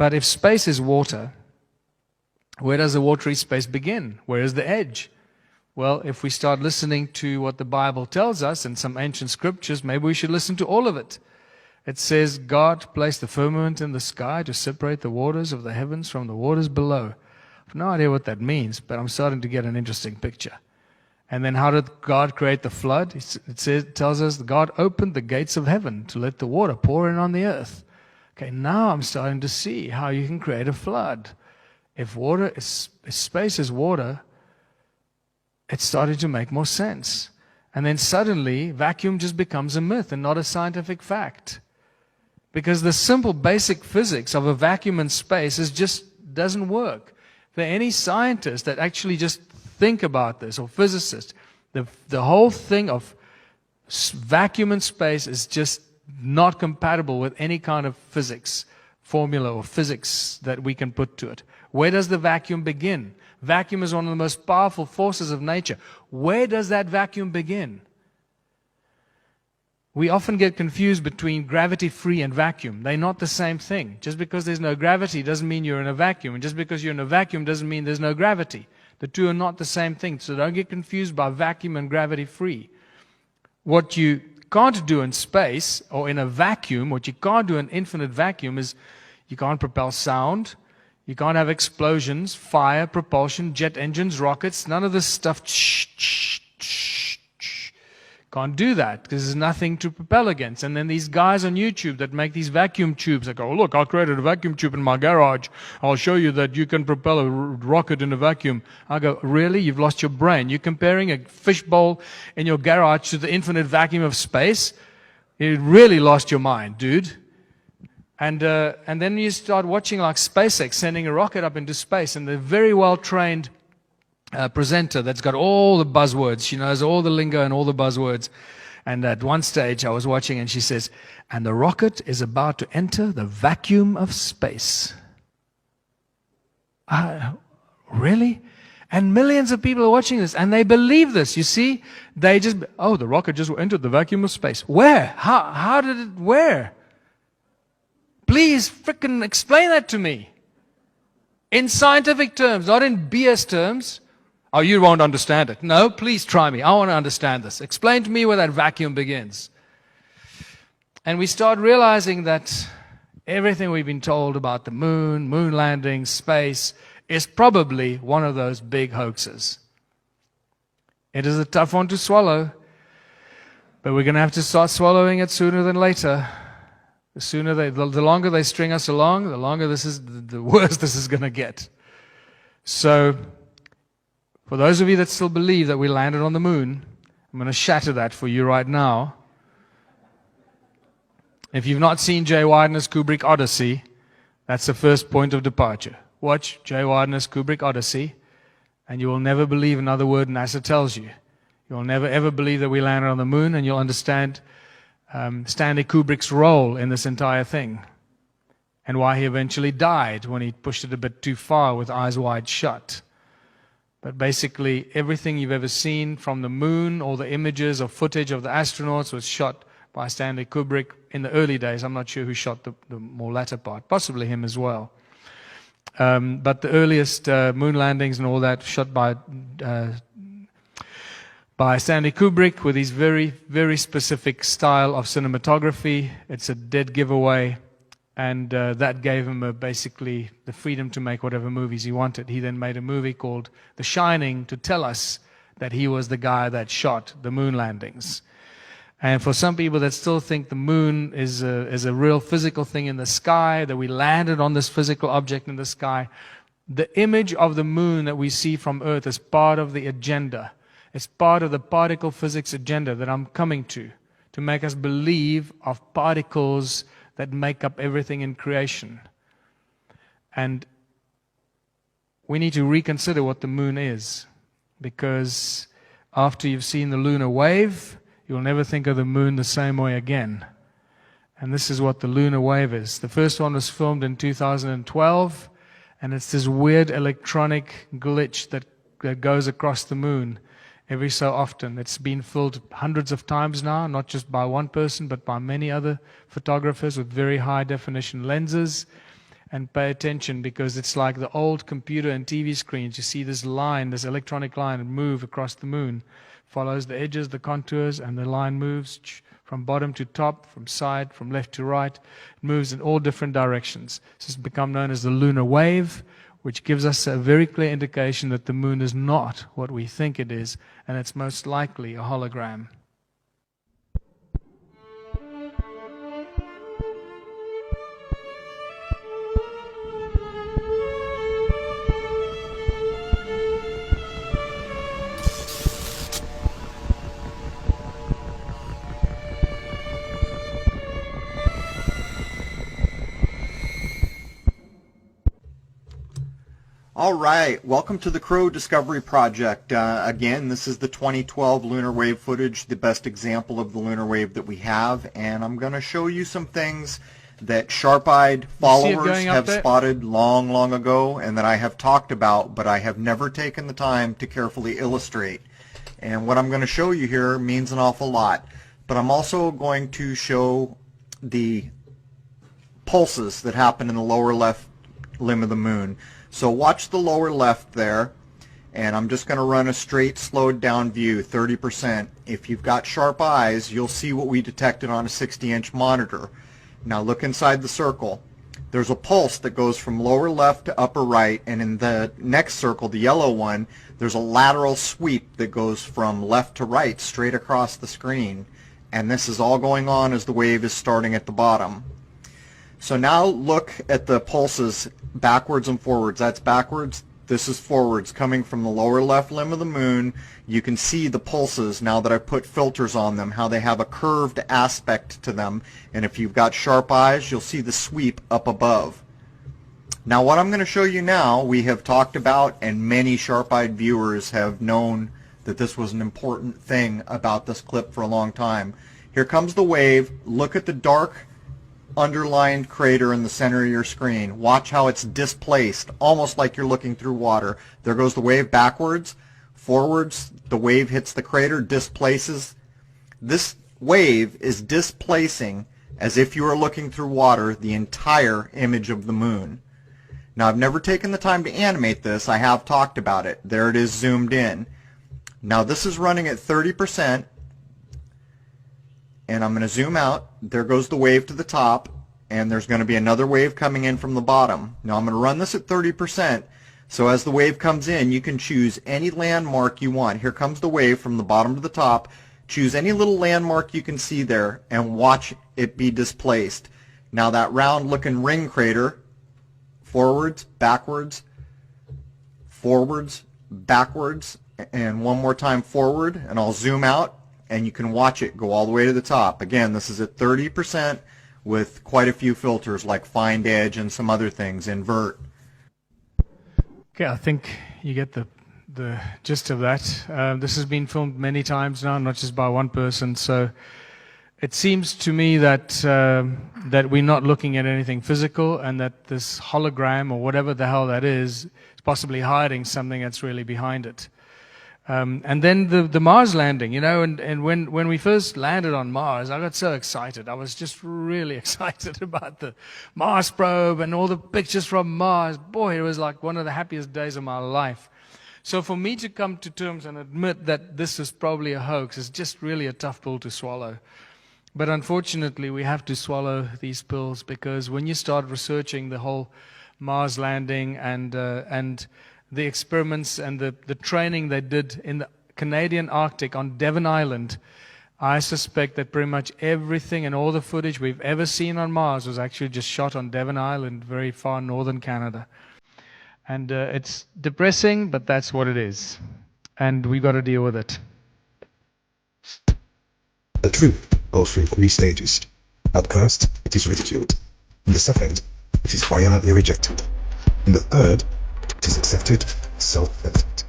But if space is water, where does the watery space begin? Where is the edge? Well, if we start listening to what the Bible tells us and some ancient scriptures, maybe we should listen to all of it. It says, God placed the firmament in the sky to separate the waters of the heavens from the waters below. I have no idea what that means, but I'm starting to get an interesting picture. And then how did God create the flood? It tells us God opened the gates of heaven to let the water pour in on the earth. Okay, now I'm starting to see how you can create a flood. If space is water, it's starting to make more sense. And then suddenly, vacuum just becomes a myth and not a scientific fact. Because the simple basic physics of a vacuum in space just doesn't work. If there are any scientists that actually just think about this, or physicists, the whole thing of vacuum in space is just not compatible with any kind of physics formula or physics that we can put to it. Where does the vacuum begin? Vacuum is one of the most powerful forces of nature. Where does that vacuum begin? We often get confused between gravity-free and vacuum. They're not the same thing. Just because there's no gravity doesn't mean you're in a vacuum. And just because you're in a vacuum doesn't mean there's no gravity. The two are not the same thing. So don't get confused by vacuum and gravity-free. What you can't do in space or in a vacuum, what you can't do in infinite vacuum is you can't propel sound. You can't have explosions, fire, propulsion, jet engines, rockets, none of this stuff. Can't do that because there's nothing to propel against. And then these guys on YouTube that make these vacuum tubes, they go, oh, look, I created a vacuum tube in my garage. I'll show you that you can propel a rocket in a vacuum. I go, really? You've lost your brain. You're comparing a fishbowl in your garage to the infinite vacuum of space? You really lost your mind, dude. And then you start watching like SpaceX sending a rocket up into space, and the very well-trained presenter that's got all the buzzwords. She knows all the lingo and all the buzzwords. And at one stage I was watching and she says, and the rocket is about to enter the vacuum of space. Really? And millions of people are watching this and they believe this. You see, they just, oh, the rocket just entered the vacuum of space. Where? How did it, where? Please frickin' explain that to me. In scientific terms, not in BS terms. Oh, you won't understand it. No, please try me. I want to understand this. Explain to me where that vacuum begins. And we start realizing that everything we've been told about the moon landing, space, is probably one of those big hoaxes. It is a tough one to swallow, but we're going to have to start swallowing it sooner than later. The longer they string us along, the longer the worse this is going to get. So, for those of you that still believe that we landed on the moon, I'm going to shatter that for you right now. If you've not seen Jay Widener's Kubrick Odyssey, that's the first point of departure. Watch Jay Widener's Kubrick Odyssey, and you will never believe another word NASA tells you. You'll never ever believe that we landed on the moon, and you'll understand Stanley Kubrick's role in this entire thing, and why he eventually died when he pushed it a bit too far with eyes wide shut. But basically, everything you've ever seen from the moon, all the images or footage of the astronauts was shot by Stanley Kubrick in the early days. I'm not sure who shot the more latter part, possibly him as well. But the earliest moon landings and all that shot by Stanley Kubrick with his very, very specific style of cinematography. It's a dead giveaway. And that gave him basically the freedom to make whatever movies he wanted. He then made a movie called The Shining to tell us that he was the guy that shot the moon landings. And for some people that still think the moon is a real physical thing in the sky, that we landed on this physical object in the sky, the image of the moon that we see from Earth is part of the agenda. It's part of the particle physics agenda that I'm coming to make us believe of particles that make up everything in creation. And we need to reconsider what the moon is, because after you've seen the lunar wave, you'll never think of the moon the same way again. And this is what the lunar wave is. The first one was filmed in 2012, and it's this weird electronic glitch that goes across the moon every so often. It's been filmed hundreds of times now, not just by one person, but by many other photographers with very high definition lenses. and pay attention, because it's like the old computer and TV screens. You see this line, this electronic line, move across the moon, follows the edges, the contours, and the line moves from bottom to top, from side, from left to right. It moves in all different directions. So it's become known as the lunar wave, which gives us a very clear indication that the moon is not what we think it is, and it's most likely a hologram. All right, welcome to the Crow Discovery Project. Again, this is the 2012 lunar wave footage, the best example of the lunar wave that we have, and I'm going to show you some things that sharp-eyed followers have spotted long, long ago, and that I have talked about, but I have never taken the time to carefully illustrate. And what I'm going to show you here means an awful lot, but I'm also going to show the pulses that happen in the lower left limb of the moon. So watch the lower left there, and I'm just going to run a straight slowed down view, 30%. If you've got sharp eyes, you'll see what we detected on a 60-inch monitor. Now look inside the circle. There's a pulse that goes from lower left to upper right, and in the next circle, the yellow one, there's a lateral sweep that goes from left to right straight across the screen. And this is all going on as the wave is starting at the bottom. So now look at the pulses backwards and forwards. That's backwards. This is forwards, coming from the lower left limb of the moon. You can see the pulses now that I've put filters on them, how they have a curved aspect to them. And if you've got sharp eyes, you'll see the sweep up above. Now what I'm going to show you now, we have talked about, and many sharp-eyed viewers have known that this was an important thing about this clip for a long time. Here comes the wave. Look at the dark underlined crater in the center of your screen. Watch how it's displaced, almost like you're looking through water. There goes the wave backwards, forwards, the wave hits the crater, displaces. This wave is displacing, as if you were looking through water, the entire image of the moon. Now I've never taken the time to animate this. I have talked about it. There it is zoomed in. Now this is running at 30%. And I'm going to zoom out. There goes the wave to the top, and there's going to be another wave coming in from the bottom. Now I'm going to run this at 30%, so as the wave comes in, you can choose any landmark you want. Here comes the wave from the bottom to the top. Choose any little landmark you can see there and watch it be displaced. Now that round looking ring crater, forwards, backwards, and one more time forward, and I'll zoom out. And you can watch it go all the way to the top. Again, this is at 30% with quite a few filters like find edge and some other things, invert. Okay, I think you get the gist of that. This has been filmed many times now, not just by one person. So it seems to me that that we're not looking at anything physical, and that this hologram, or whatever the hell that is possibly hiding something that's really behind it. And then the Mars landing, you know, and when we first landed on Mars, I got so excited. I was just really excited about the Mars probe and all the pictures from Mars. Boy, it was like one of the happiest days of my life. So for me to come to terms and admit that this is probably a hoax is just really a tough pill to swallow. But unfortunately, we have to swallow these pills, because when you start researching the whole Mars landing and the experiments and the training they did in the Canadian Arctic on Devon Island, I suspect that pretty much everything and all the footage we've ever seen on Mars was actually just shot on Devon Island, very far northern Canada. And it's depressing, but that's what it is. And we've got to deal with it. The truth goes through 3 stages. At first, it is ridiculed. In the second, it is violently rejected. In the third, it is accepted, self-evident.